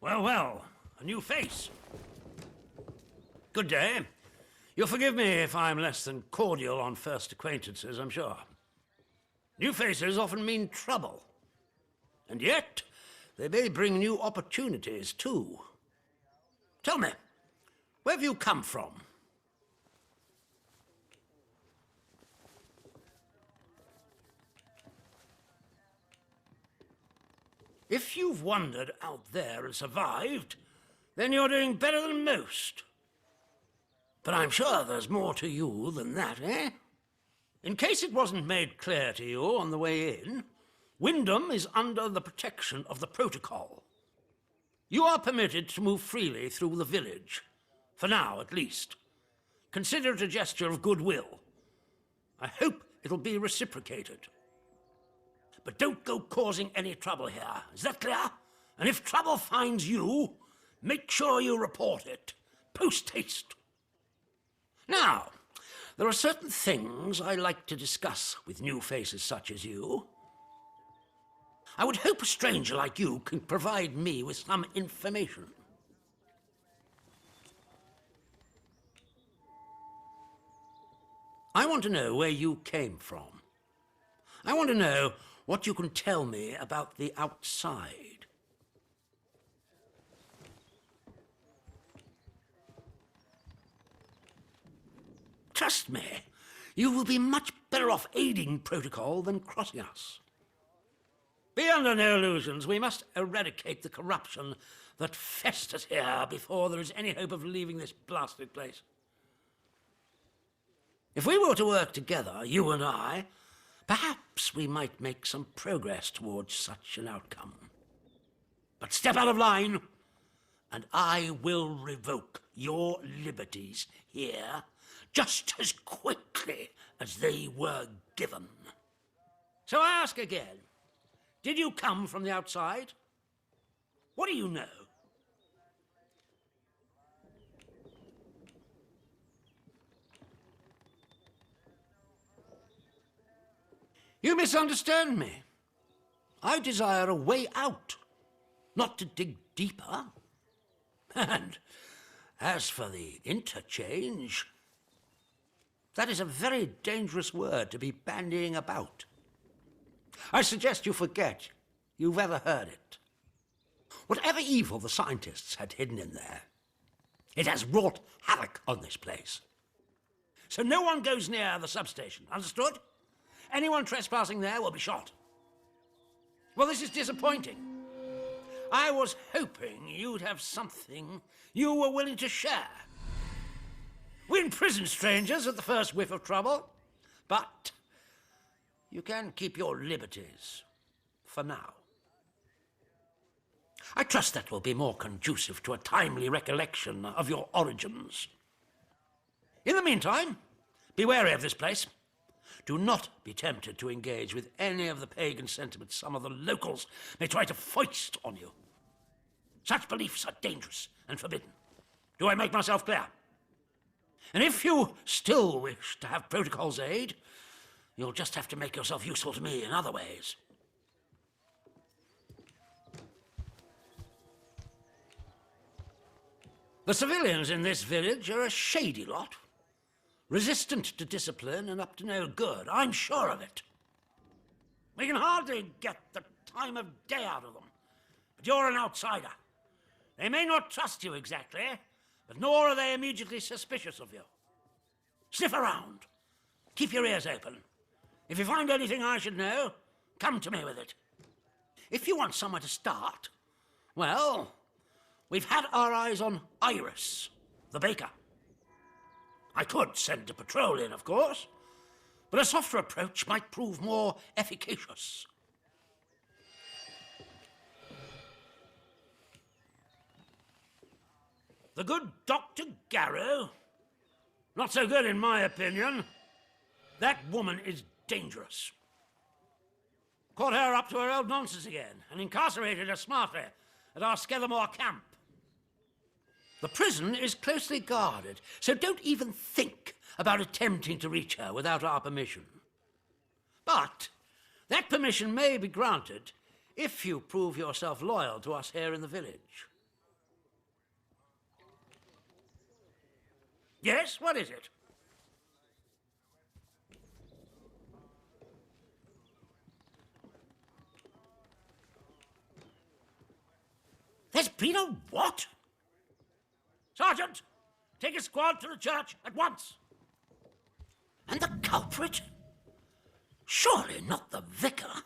Well, well, a new face. Good day. You'll forgive me if I'm less than cordial on first acquaintances, I'm sure. New faces often mean trouble. And yet, they may bring new opportunities, too. Tell me, where have you come from? If you've wandered out there and survived, then you're doing better than most. But I'm sure there's more to you than that, eh? In case it wasn't made clear to you on the way in, Wyndham is under the protection of the protocol. You are permitted to move freely through the village, for now at least. Consider it a gesture of goodwill. I hope it'll be reciprocated. But don't go causing any trouble here, is that clear? And if trouble finds you, make sure you report it, post-haste. Now, there are certain things I like to discuss with new faces such as you. I would hope a stranger like you can provide me with some information. I want to know where you came from. I want to know what you can tell me about the outside. Trust me, you will be much better off aiding protocol than crossing us. Be under no illusions. We must eradicate the corruption that festers here before there is any hope of leaving this blasted place. If we were to work together, you and I, perhaps we might make some progress towards such an outcome. But step out of line, and I will revoke your liberties here just as quickly as they were given. So I ask again, did you come from the outside? What do you know? You misunderstand me. I desire a way out, not to dig deeper. And as for the interchange, that is a very dangerous word to be bandying about. I suggest you forget you've ever heard it. Whatever evil the scientists had hidden in there, it has wrought havoc on this place. So no one goes near the substation, understood? Anyone trespassing there will be shot. Well, this is disappointing. I was hoping you'd have something you were willing to share. We imprison strangers at the first whiff of trouble, but you can keep your liberties for now. I trust that will be more conducive to a timely recollection of your origins. In the meantime, be wary of this place. Do not be tempted to engage with any of the pagan sentiments some of the locals may try to foist on you. Such beliefs are dangerous and forbidden. Do I make myself clear? And if you still wish to have protocol's aid, you'll just have to make yourself useful to me in other ways. The civilians in this village are a shady lot. Resistant to discipline and up to no good. I'm sure of it. We can hardly get the time of day out of them. But you're an outsider. They may not trust you exactly, but nor are they immediately suspicious of you. Sniff around. Keep your ears open. If you find anything I should know, come to me with it. If you want somewhere to start, well, we've had our eyes on Iris, the baker. I could send a patrol in, of course, but a softer approach might prove more efficacious. The good Dr. Garrow, not so good in my opinion. That woman is dangerous. Caught her up to her old nonsense again and incarcerated her smartly at our Skeathermore camp. The prison is closely guarded, so don't even think about attempting to reach her without our permission. But that permission may be granted if you prove yourself loyal to us here in the village. Yes, what is it? There's been a what? Sergeant, take a squad to the church at once. And the culprit? Surely not the vicar.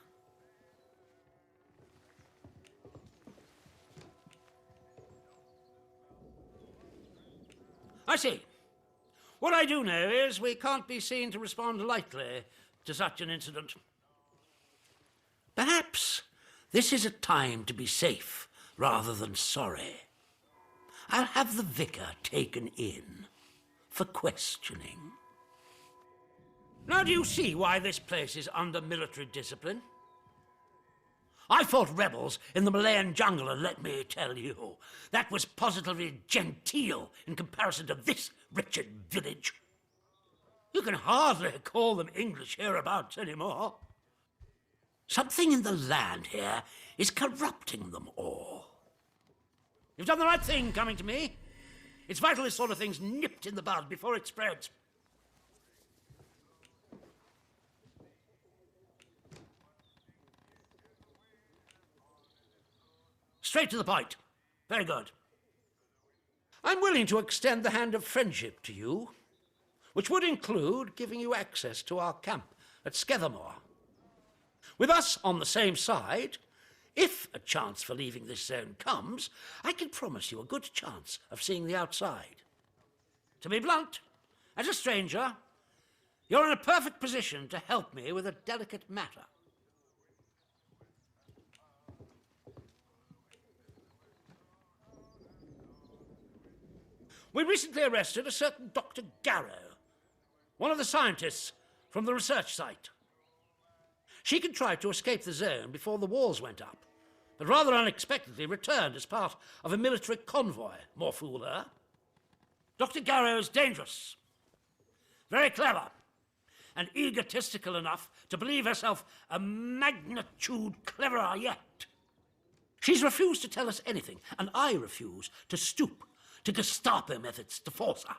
I see. What I do know is we can't be seen to respond lightly to such an incident. Perhaps this is a time to be safe rather than sorry. I'll have the vicar taken in for questioning. Now do you see why this place is under military discipline? I fought rebels in the Malayan jungle, and let me tell you, that was positively genteel in comparison to this wretched village. You can hardly call them English hereabouts anymore. Something in the land here is corrupting them all. You've done the right thing coming to me. It's vital this sort of thing's nipped in the bud before it spreads. Straight to the point. Very good. I'm willing to extend the hand of friendship to you, which would include giving you access to our camp at Skethermore. With us on the same side, if a chance for leaving this zone comes, I can promise you a good chance of seeing the outside. To be blunt, as a stranger, you're in a perfect position to help me with a delicate matter. We recently arrested a certain Dr. Garrow, one of the scientists from the research site. She contrived to escape the zone before the walls went up, but rather unexpectedly returned as part of a military convoy. More fool her. Dr. Garrow is dangerous, very clever, and egotistical enough to believe herself a magnitude cleverer yet. She's refused to tell us anything, and I refuse to stoop to Gestapo methods to force her.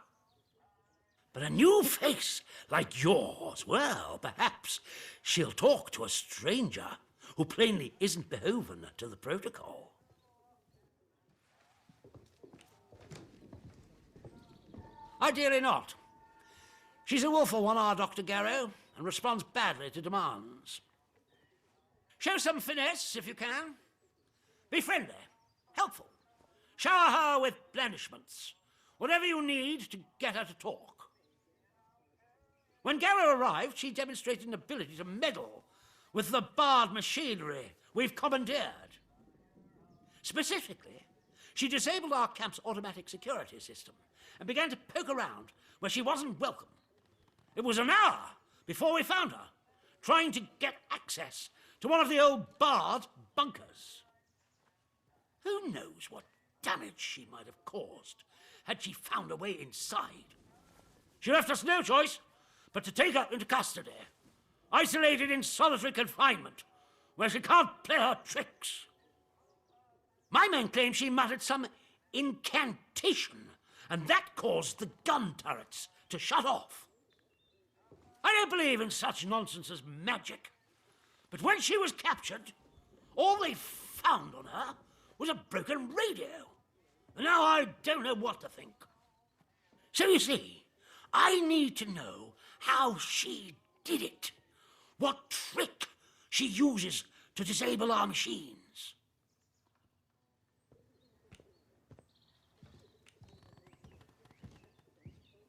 But a new face like yours, well, perhaps she'll talk to a stranger who plainly isn't beholden to the protocol. Ideally not. She's a willful one, our Dr. Garrow, and responds badly to demands. Show some finesse if you can. Be friendly, helpful. Shower her with blandishments, whatever you need to get her to talk. When Garrow arrived, she demonstrated an ability to meddle with the barred machinery we've commandeered. Specifically, she disabled our camp's automatic security system and began to poke around where she wasn't welcome. It was an hour before we found her, trying to get access to one of the old barred bunkers. Who knows what damage she might have caused had she found a way inside. She left us no choice but to take her into custody, isolated in solitary confinement, where she can't play her tricks. My men claim she muttered some incantation, and that caused the gun turrets to shut off. I don't believe in such nonsense as magic, but when she was captured, all they found on her was a broken radio. And now I don't know what to think. So you see, I need to know how she did it. What trick she uses to disable our machines.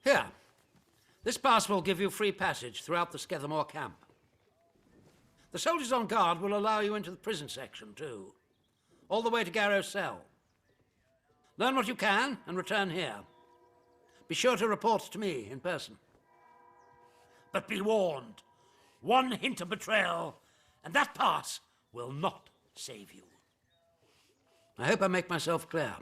Here. This pass will give you free passage throughout the Skethermore camp. The soldiers on guard will allow you into the prison section, too. All the way to Garrow's cell. Learn what you can and return here. Be sure to report to me in person. But be warned, one hint of betrayal, and that pass will not save you. I hope I make myself clear.